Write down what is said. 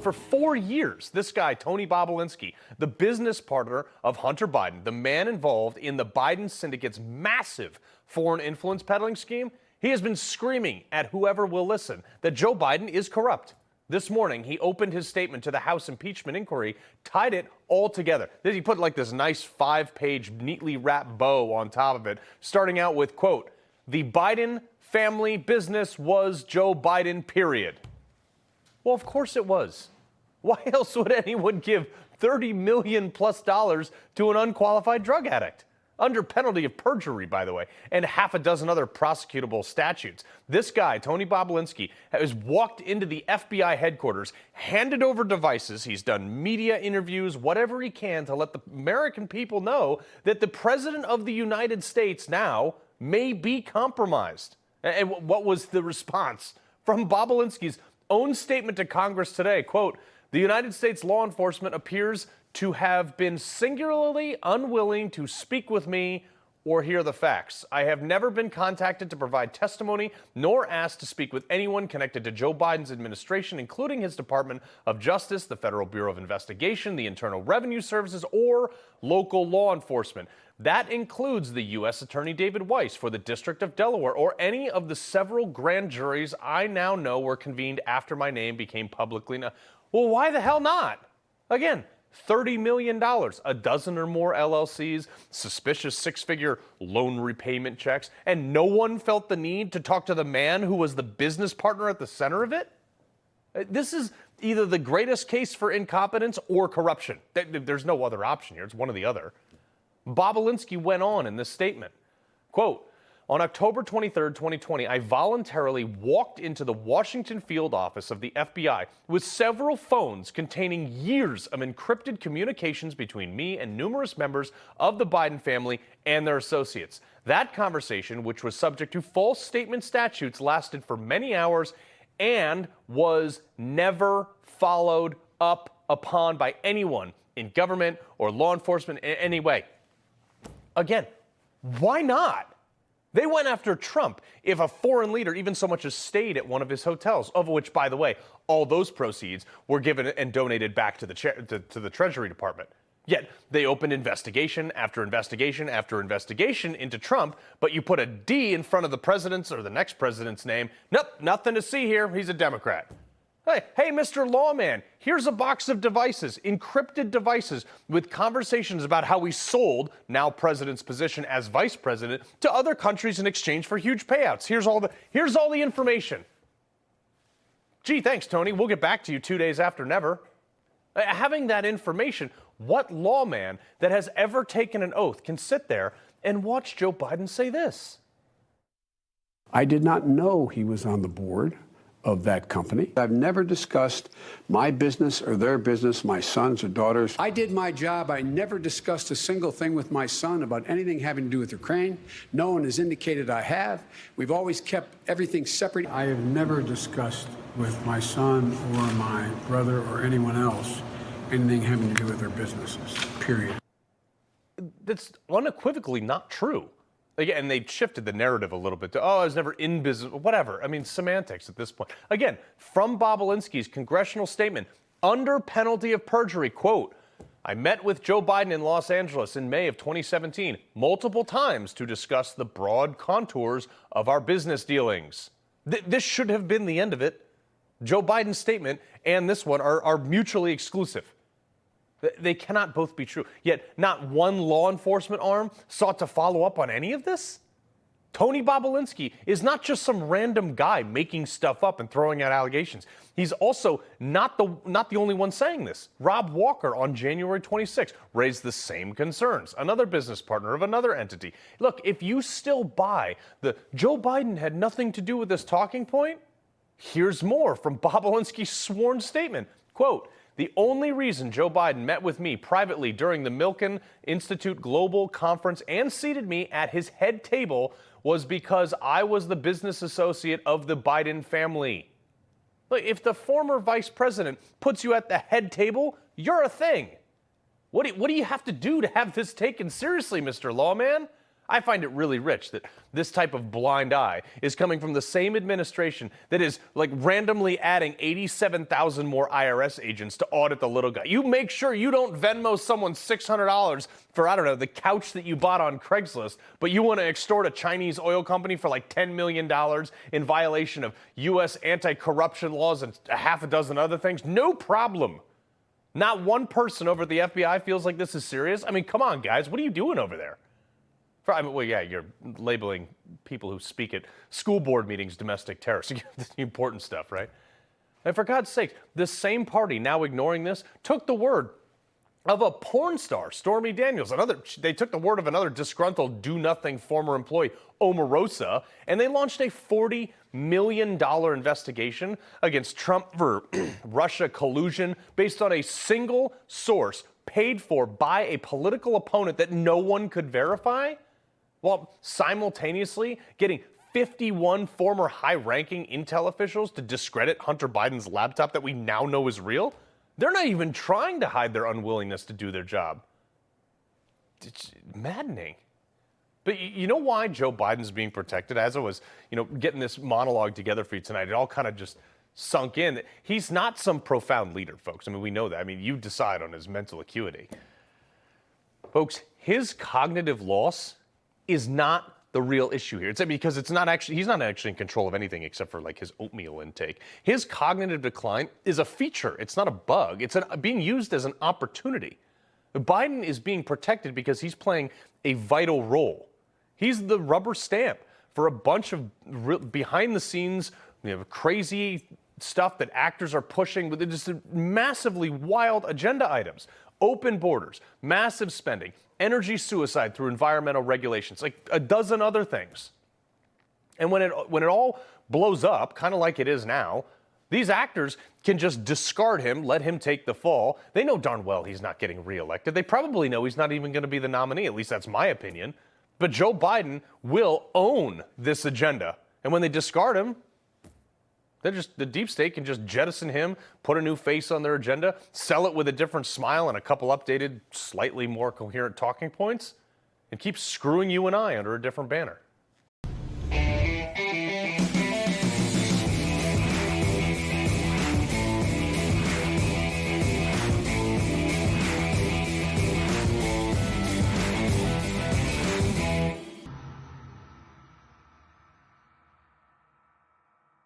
For 4 years, this guy, Tony Bobulinski, the business partner of Hunter Biden, the man involved in the Biden syndicate's massive foreign influence peddling scheme, he has been screaming at whoever will listen that Joe Biden is corrupt. This morning, he opened his statement to the House impeachment inquiry, tied it all together. He put like this nice 5-page, neatly wrapped bow on top of it, starting out with, quote, "The Biden family business was Joe Biden, period." Well, of course it was. Why else would anyone give $30 million plus to an unqualified drug addict? Under penalty of perjury, by the way, and half a dozen other prosecutable statutes. This guy, Tony Bobulinski, has walked into the FBI headquarters, handed over devices. He's done media interviews, whatever he can to let the American people know that the president of the United States now may be compromised. And what was the response from Bobulinski's own statement to Congress today? Quote, "The United States law enforcement appears to have been singularly unwilling to speak with me or hear the facts. I have never been contacted to provide testimony nor asked to speak with anyone connected to Joe Biden's administration, including his Department of Justice, the Federal Bureau of Investigation, the Internal Revenue Services, or local law enforcement. That includes the U.S. Attorney David Weiss for the District of Delaware or any of the several grand juries I now know were convened after my name became publicly known." Well, why the hell not? Again, $30 million, a dozen or more LLCs, suspicious 6-figure loan repayment checks, and no one felt the need to talk to the man who was the business partner at the center of it? This is either the greatest case for incompetence or corruption. There's no other option here. It's one or the other. Bobulinski went on in this statement, quote, "On October 23, 2020, I voluntarily walked into the Washington field office of the FBI with several phones containing years of encrypted communications between me and numerous members of the Biden family and their associates. That conversation, which was subject to false statement statutes, lasted for many hours and was never followed up upon by anyone in government or law enforcement in any way." Again, why not? They went after Trump if a foreign leader even so much as stayed at one of his hotels, of which, by the way, all those proceeds were given and donated back to the Treasury Department. Yet they opened investigation after investigation after investigation into Trump, but you put a D in front of the president's or the next president's name. Nope, nothing to see here. He's a Democrat. Hey, Mr. Lawman, here's a box of devices, encrypted devices, with conversations about how he sold now president's position as vice president to other countries in exchange for huge payouts. Here's all the information. Gee, thanks, Tony. We'll get back to you 2 days after never. Having that information, what lawman that has ever taken an oath can sit there and watch Joe Biden say this? I did not know he was on the board of that company. I've never discussed my business or their business, my sons or daughters. I did my job. I never discussed a single thing with my son about anything having to do with Ukraine. No one has indicated I have. We've always kept everything separate. I have never discussed with my son or my brother or anyone else anything having to do with their businesses, period. That's unequivocally not true. Again, they shifted the narrative a little bit to, I was never in business, whatever. I mean, semantics at this point. Again, from Bobulinski's congressional statement, under penalty of perjury, quote, "I met with Joe Biden in Los Angeles in May of 2017 multiple times to discuss the broad contours of our business dealings." This should have been the end of it. Joe Biden's statement and this one are mutually exclusive. They cannot both be true. Yet not one law enforcement arm sought to follow up on any of this? Tony Bobulinski is not just some random guy making stuff up and throwing out allegations. He's also not the only one saying this. Rob Walker on January 26 raised the same concerns, another business partner of another entity. Look, if you still buy the Joe Biden had nothing to do with this talking point, here's more from Bobulinski's sworn statement. Quote, "The only reason Joe Biden met with me privately during the Milken Institute Global Conference and seated me at his head table was because I was the business associate of the Biden family." Look, if the former vice president puts you at the head table, you're a thing. What do you have to do to have this taken seriously, Mr. Lawman? I find it really rich that this type of blind eye is coming from the same administration that is like randomly adding 87,000 more IRS agents to audit the little guy. You make sure you don't Venmo someone $600 for, I don't know, the couch that you bought on Craigslist, but you want to extort a Chinese oil company for like $10 million in violation of U.S. anti-corruption laws and a half a dozen other things. No problem. Not one person over at the FBI feels like this is serious. I mean, come on, guys. What are you doing over there? Well, yeah, you're labeling people who speak at school board meetings domestic terrorists. The important stuff, right? And for God's sake, this same party now ignoring this took the word of a porn star, Stormy Daniels. They took the word of another disgruntled do-nothing former employee, Omarosa, and they launched a $40 million investigation against Trump for Russia collusion based on a single source paid for by a political opponent that no one could verify, while simultaneously getting 51 former high-ranking intel officials to discredit Hunter Biden's laptop that we now know is real. They're not even trying to hide their unwillingness to do their job. It's maddening. But you know why Joe Biden's being protected? As I was, getting this monologue together for you tonight, it all kind of just sunk in. He's not some profound leader, folks. I mean, we know that. I mean, you decide on his mental acuity. Folks, his cognitive loss is not the real issue here. It's because he's not actually in control of anything except for like his oatmeal intake. His cognitive decline is a feature. It's not a bug. It's being used as an opportunity. Biden is being protected because he's playing a vital role. He's the rubber stamp for a bunch of behind the scenes, crazy stuff that actors are pushing with just massively wild agenda items. Open borders, massive spending, energy suicide through environmental regulations, like a dozen other things. And when it all blows up, kind of like it is now, these actors can just discard him, let him take the fall. They know darn well he's not getting reelected. They probably know he's not even going to be the nominee. At least that's my opinion. But Joe Biden will own this agenda. And when they discard him, the deep state can just jettison him, put a new face on their agenda, sell it with a different smile and a couple updated, slightly more coherent talking points, and keep screwing you and I under a different banner.